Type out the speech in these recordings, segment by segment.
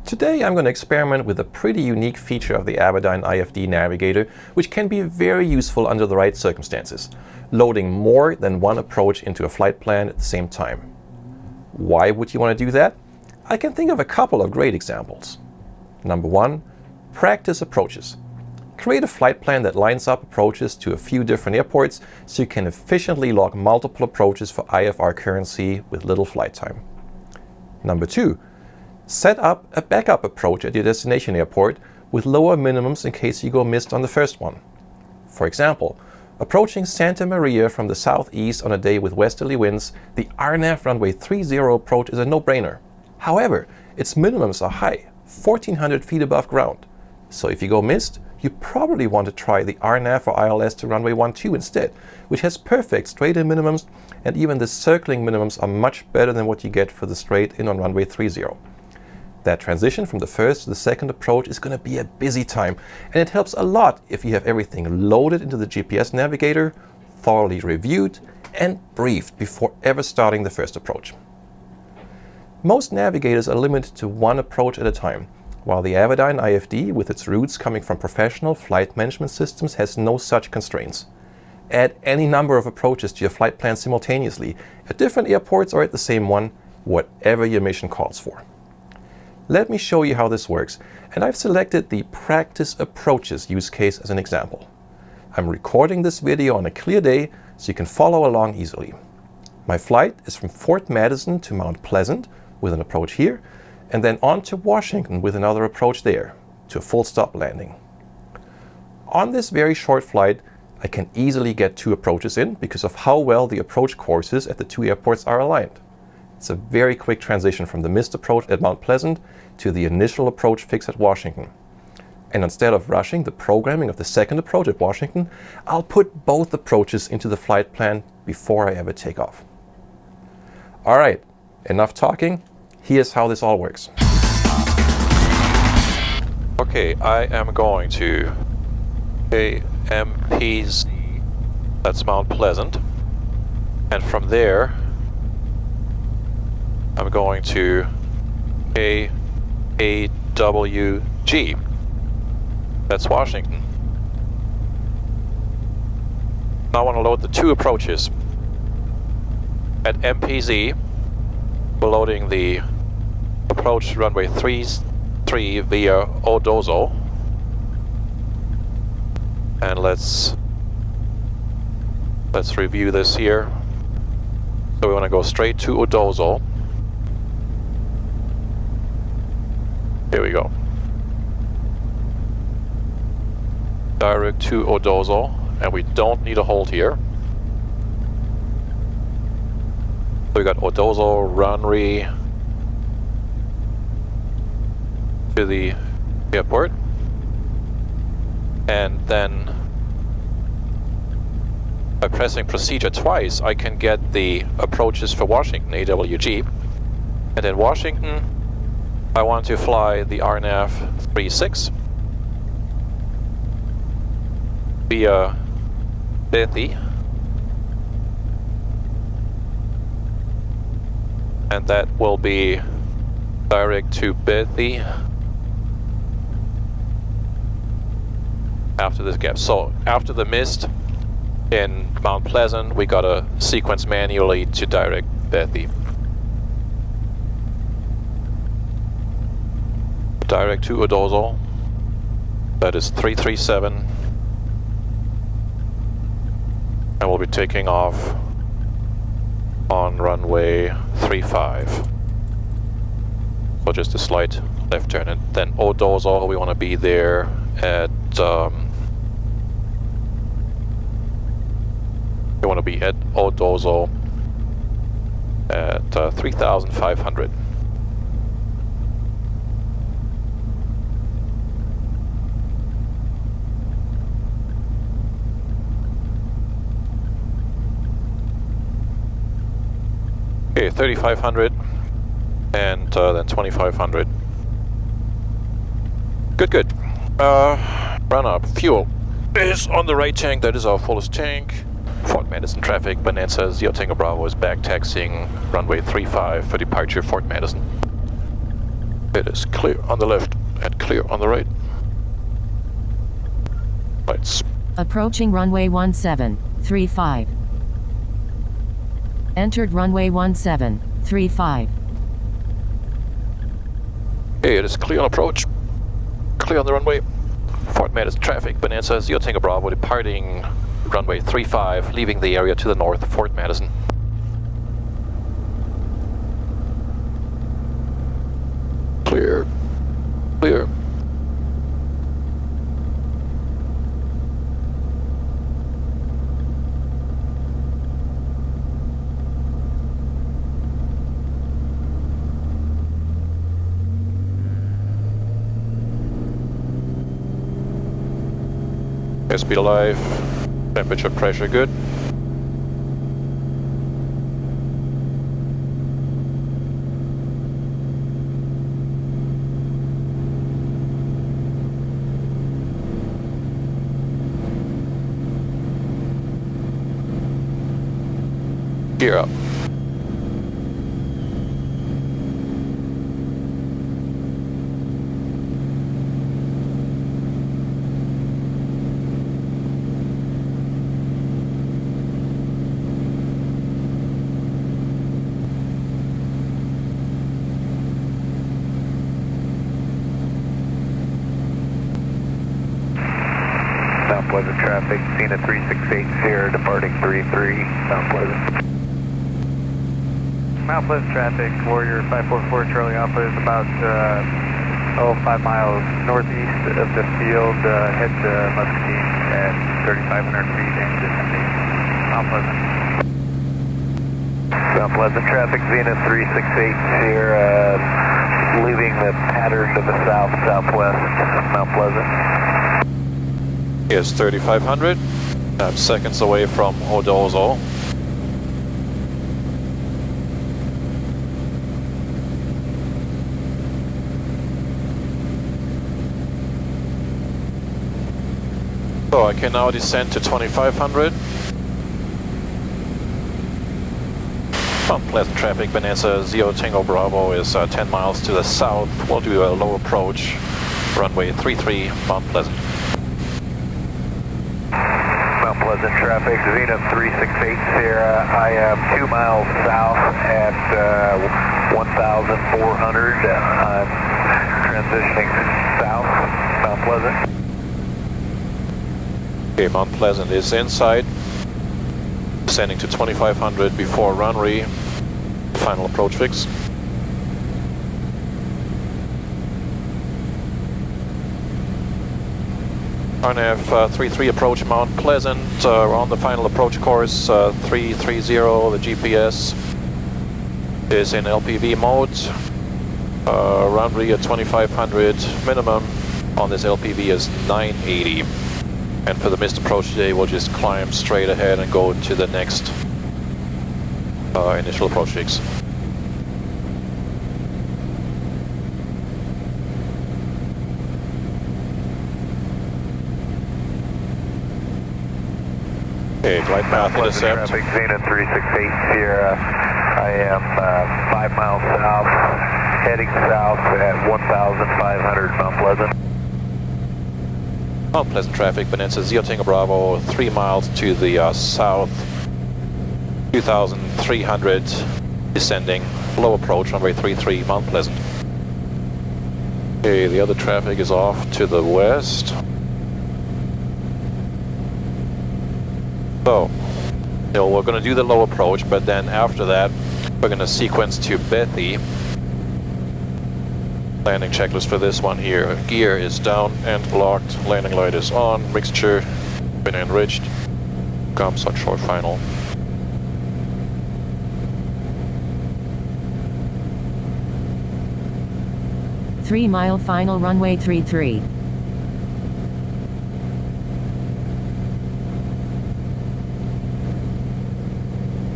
Today I'm going to experiment with a pretty unique feature of the Avidyne IFD navigator, which can be very useful under the right circumstances, loading more than one approach into a flight plan at the same time. Why would you want to do that? I can think of a couple of great examples. Number one, practice approaches. Create a flight plan that lines up approaches to a few different airports so you can efficiently log multiple approaches for IFR currency with little flight time. Number two, set up a backup approach at your destination airport with lower minimums in case you go missed on the first one. For example, approaching Santa Maria from the southeast on a day with westerly winds, the RNAV runway 30 approach is a no-brainer. However, its minimums are high, 1,400 feet above ground. So if you go missed, you probably want to try the RNAV or ILS to runway 12 instead, which has perfect straight-in minimums, and even the circling minimums are much better than what you get for the straight-in on runway 30. That transition from the first to the second approach is going to be a busy time, and it helps a lot if you have everything loaded into the GPS navigator, thoroughly reviewed and briefed before ever starting the first approach. Most navigators are limited to one approach at a time, while the Avidyne IFD, with its roots coming from professional flight management systems, has no such constraints. Add any number of approaches to your flight plan simultaneously, at different airports or at the same one, whatever your mission calls for. Let me show you how this works, and I've selected the Practice Approaches use case as an example. I'm recording this video on a clear day so you can follow along easily. My flight is from Fort Madison to Mount Pleasant with an approach here, and then on to Washington with another approach there, to a full stop landing. On this very short flight, I can easily get two approaches in because of how well the approach courses at the two airports are aligned. It's a very quick transition from the missed approach at Mount Pleasant to the initial approach fix at Washington. And instead of rushing the programming of the second approach at Washington, I'll put both approaches into the flight plan before I ever take off. All right, enough talking. Here's how this all works. Okay, I am going to KPMZ, that's Mount Pleasant, and from there I'm going to KAWG, that's Washington. Now I want to load the two approaches. At MPZ, we're loading the approach runway 33 via Odozo. And let's review this here. So we want to go straight to Odozo. Here we go. Direct to Odozo, and we don't need a hold here. So we got Odozo runway to the airport, and then by pressing procedure twice, I can get the approaches for Washington, AWG, and in Washington, I want to fly the RNAV 36 via Bethy, and that will be direct to Bethy after this gap. So after the mist in Mount Pleasant, we got to sequence manually to direct Bethy. Direct to Odozo, that is 337, and we'll be taking off on runway 35. So just a slight left turn, and then Odozo, we want to be there at we want to be at Odozo at 3,500. Okay, 3,500 and then 2,500. Good. Run up. Fuel is on the right tank. That is our fullest tank. Fort Madison traffic. Bonanza 0 Tango Bravo is back taxiing runway 35 for departure Fort Madison. It is clear on the left and clear on the right. Lights. Approaching runway 1735. Entered runway 1735. Okay, it is clear on approach. Clear on the runway. Fort Madison traffic, Bonanza, Zero Tango Bravo, departing runway 35, leaving the area to the north, Fort Madison. Clear. Clear. Airspeed alive, temperature, pressure good. Gear up. Mount Pleasant traffic, Cena 3680, departing 33, Mount Pleasant. Mount Pleasant traffic, Warrior 544 Charlie Alpha is about 5 miles northeast of the field, head to Muscatine at 3,500 feet and descending. Mount Pleasant. Mount Pleasant traffic, Zenith 3680, leaving the pattern to the south-southwest, Mount Pleasant. Here's 3,500. I'm seconds away from Odozo. So I can now descend to 2,500. Mount Pleasant traffic, Bonanza, Zero Tango Bravo is 10 miles to the south. We'll do a low approach, runway 33, Mount Pleasant. Mount Pleasant traffic, Zenith 3680, I am 2 miles south at 1,400. I'm transitioning south, Mount Pleasant. Okay, Mount Pleasant is inside. Descending to 2,500 before runway. Final approach fix. RNAV 33 approach Mount Pleasant. We're on the final approach course 330. The GPS is in LPV mode. Runway at 2,500. Minimum on this LPV is 980. And for the missed approach today, we'll just climb straight ahead and go to the next initial approach fix. Okay, glide path intercept. Traffic, Zenith 368 Sierra. I am 5 miles south, heading south at 1,500 Mount Pleasant. Mount Pleasant traffic, Bonanza, Zero Tango Bravo, 3 miles to the south, 2,300, descending, low approach, runway 33, Mount Pleasant. Okay, the other traffic is off to the west. So, we're going to do the low approach, but then after that, we're going to sequence to Bethy. Landing checklist for this one here. Gear is down and locked. Landing light is on. Mixture been enriched. Comms on short final. Three-mile final runway 33.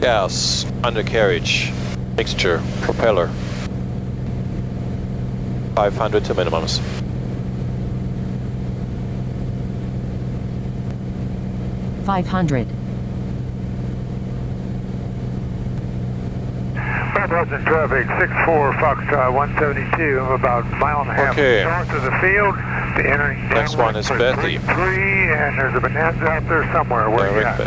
Gas, undercarriage, mixture, propeller. 500 to minimums. Pleasant traffic, 64 Foxtrot 172, about a mile and a half north of the field. The entering next one is Bethy. 3, and there's a Bonanza out there somewhere. Where you at?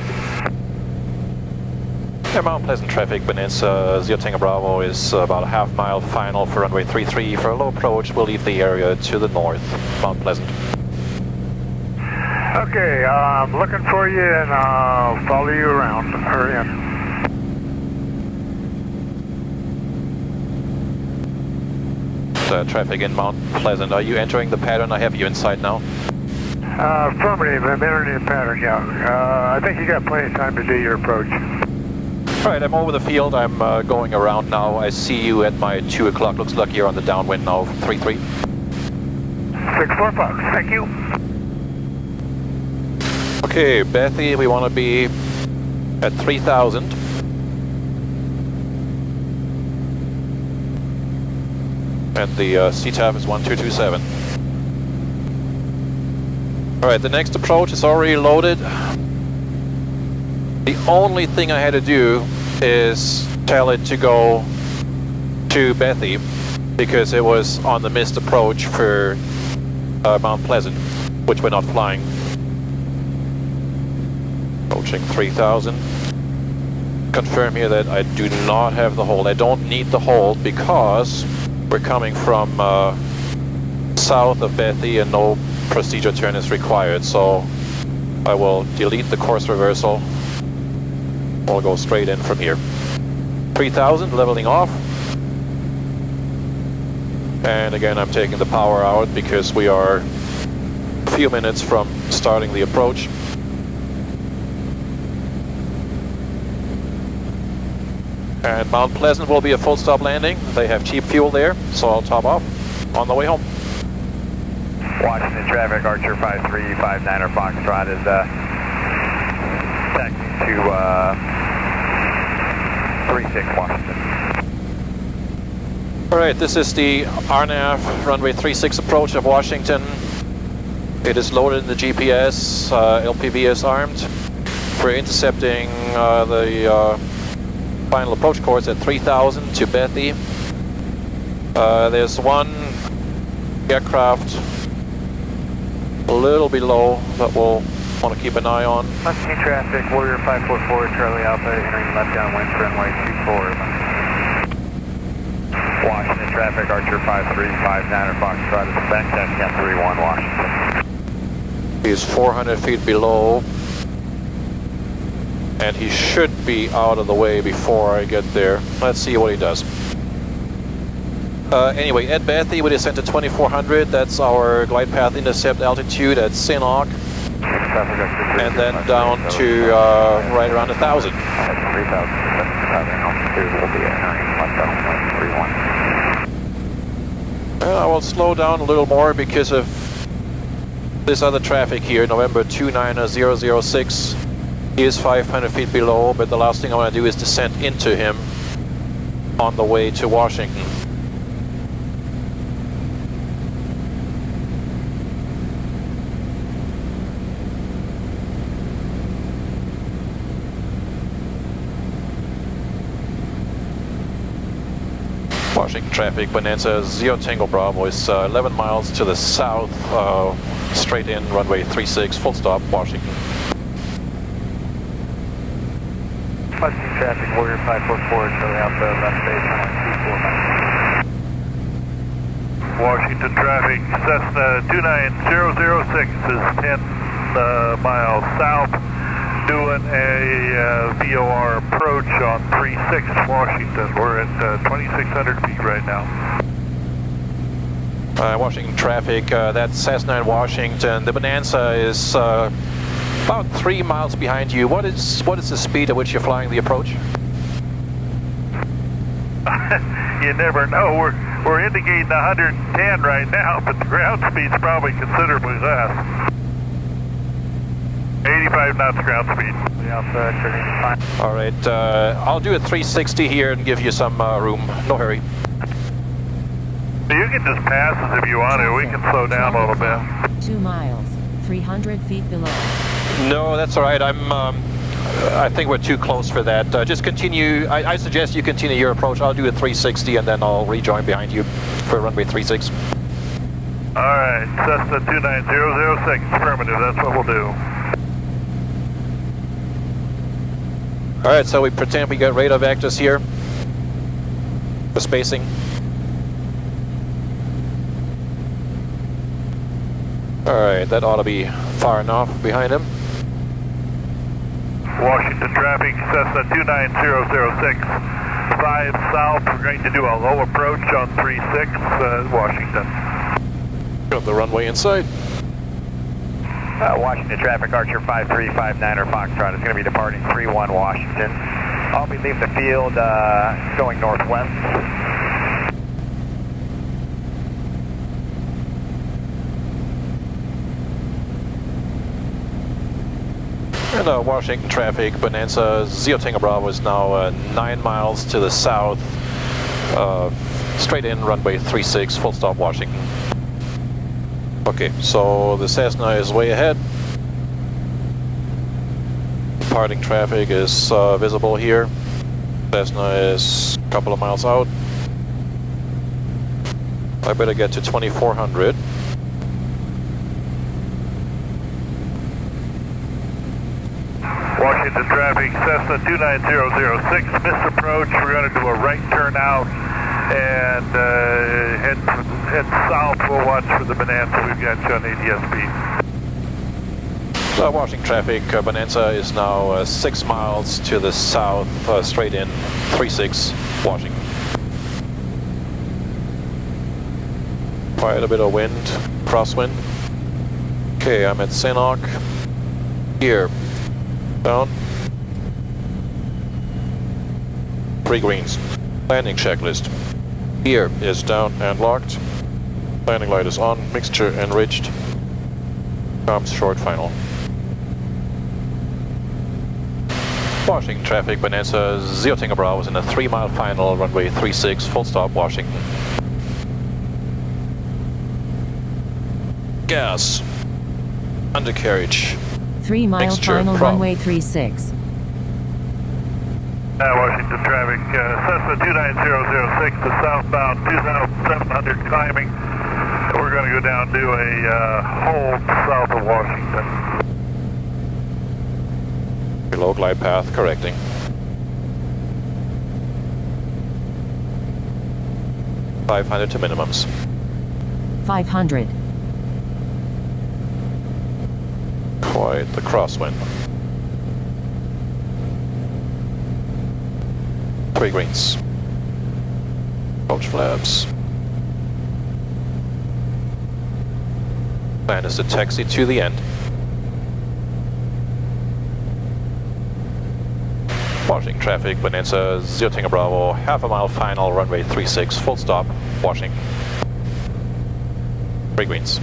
Yeah, Mount Pleasant traffic, Bonanza, Zero Tango Bravo is about a half mile final for runway 33. For a low approach, we'll leave the area to the north, Mount Pleasant. Okay, I'm looking for you and I'll follow you around. Hurry in. Traffic in Mount Pleasant. Are you entering the pattern? I have you inside now. Affirmative, I'm entering the pattern, yeah. I think you got plenty of time to do your approach. Alright, I'm over the field. I'm going around now. I see you at my 2 o'clock. Looks like you're on the downwind now, 33. 64 Fox, thank you. Okay, Bethy, we want to be at 3,000. And the CTAF is 1227. Alright, the next approach is already loaded. The only thing I had to do is tell it to go to Bethy because it was on the missed approach for Mount Pleasant, which we're not flying. Approaching 3,000. Confirm here that I do not have the hold. I don't need the hold because we're coming from south of Bethy and no procedure turn is required, so I will delete the course reversal. We'll go straight in from here. 3,000, leveling off. And again, I'm taking the power out because we are a few minutes from starting the approach. And Mount Pleasant will be a full stop landing. They have cheap fuel there, so I'll top off on the way home. Washington traffic, Archer 5359er Foxtrot is taxiing to 36 Washington. Alright, this is the RNAV runway 36 approach of Washington. It is loaded in the GPS, LPV is armed. We're intercepting the final approach course at 3,000 to Bethy. There's one aircraft a little below that we'll want to keep an eye on. Mustang traffic, Warrior 544, Charlie Alpha, entering left downwind for runway 24. Washington traffic, Archer 5359er Foxtrot is back taxi on 31 Washington. He's 400 feet below. And he should be out of the way before I get there. Let's see what he does. Anyway, at Bethy we descend to 2400. That's our glide path intercept altitude at Sinnock. And then down to right around 1,000. Well, I will slow down a little more because of this other traffic here, November 29006. He is 500 feet below, but the last thing I want to do is descend into him on the way to Washington. Washington traffic, Bonanza, Zero Tango Bravo is 11 miles to the south, straight in, runway 36, full stop, Washington. Mustang traffic, Warrior 544, Charlie Alpha, left base, runway 24. Washington traffic, Cessna 29006 is 10 miles south, doing a VOR approach on 36 Washington. We're at 2,600 feet right now. Washington traffic, that's Cessna in Washington. The Bonanza is about 3 miles behind you. What is the speed at which you're flying the approach? You never know. We're indicating 110 right now, but the ground speed's probably considerably less. 85 knots ground speed. All right, I'll do a 360 here and give you some room. No hurry. You can just pass us if you want to. We can slow down a little bit. 2 miles, 300 feet below. No, that's all right. I think we're too close for that. Just continue. I suggest you continue your approach. I'll do a 360 and then I'll rejoin behind you for runway 36. Alright, Cessna 29006, affirmative, that's what we'll do. Alright, so we pretend we got radar vectors here. The spacing. Alright, that ought to be far enough behind him. Washington traffic, Cessna 29006, 5 south, we're going to do a low approach on 36, Washington. Got the runway inside. Washington traffic, Archer 5359er Foxtrot is going to be departing 31 Washington. I'll be leaving the field going northwest. And Washington traffic, Bonanza, Zero Tango Bravo is now 9 miles to the south. Straight in, runway 36, full stop Washington. Okay, so the Cessna is way ahead. Departing traffic is visible here. Cessna is a couple of miles out. I better get to 2400. Washington traffic, Cessna 29006, missed approach, we're going to do a right turn out and head south. We'll watch for the Bonanza, we've got you on ADSB. Washington traffic, Bonanza is now 6 miles to the south, straight in, 36, Washington. Quite a bit of wind, crosswind. Okay, I'm at Sinnock. Here, down. 3 greens. Landing checklist. Gear is down and locked. Landing light is on, mixture enriched. Comms short final. Washington traffic, Bonanza, Zero Tango Bravo is in a 3-mile final, runway 36, full stop Washington. Gas. Undercarriage. 3-mile Mixture, final, prop. runway 36. Washington traffic, Cessna 29006 to southbound 2700 climbing. We're going to go down to a hold south of Washington. Below glide path correcting. .500 to minimums. 500. Quite the crosswind. 3 greens. Approach flaps. Plan is to taxi to the end. Washington traffic, Bonanza, Zero Tango Bravo, half a mile final, runway 36, full stop, Washington. 3 greens.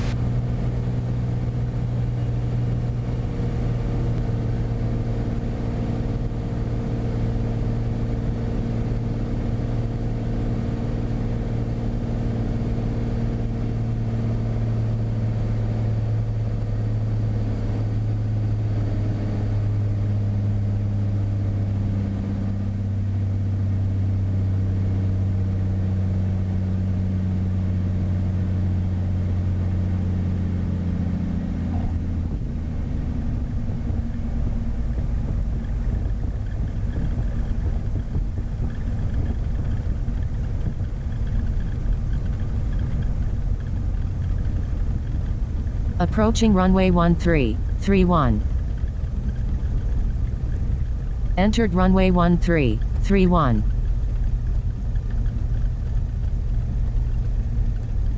Approaching runway 1331. Entered runway 1331.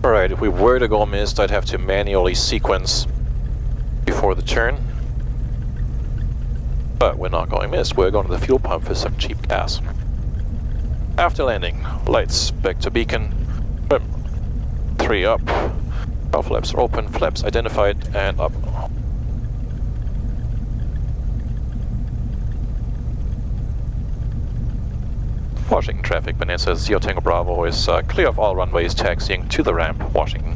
Alright, if we were to go missed, I'd have to manually sequence before the turn. But we're not going missed, we're going to the fuel pump for some cheap gas. After landing, lights back to beacon. 3 up. All flaps are open, flaps identified, and up. Washington traffic, Bonanza, Zero Tango Bravo is clear of all runways, taxiing to the ramp, Washington.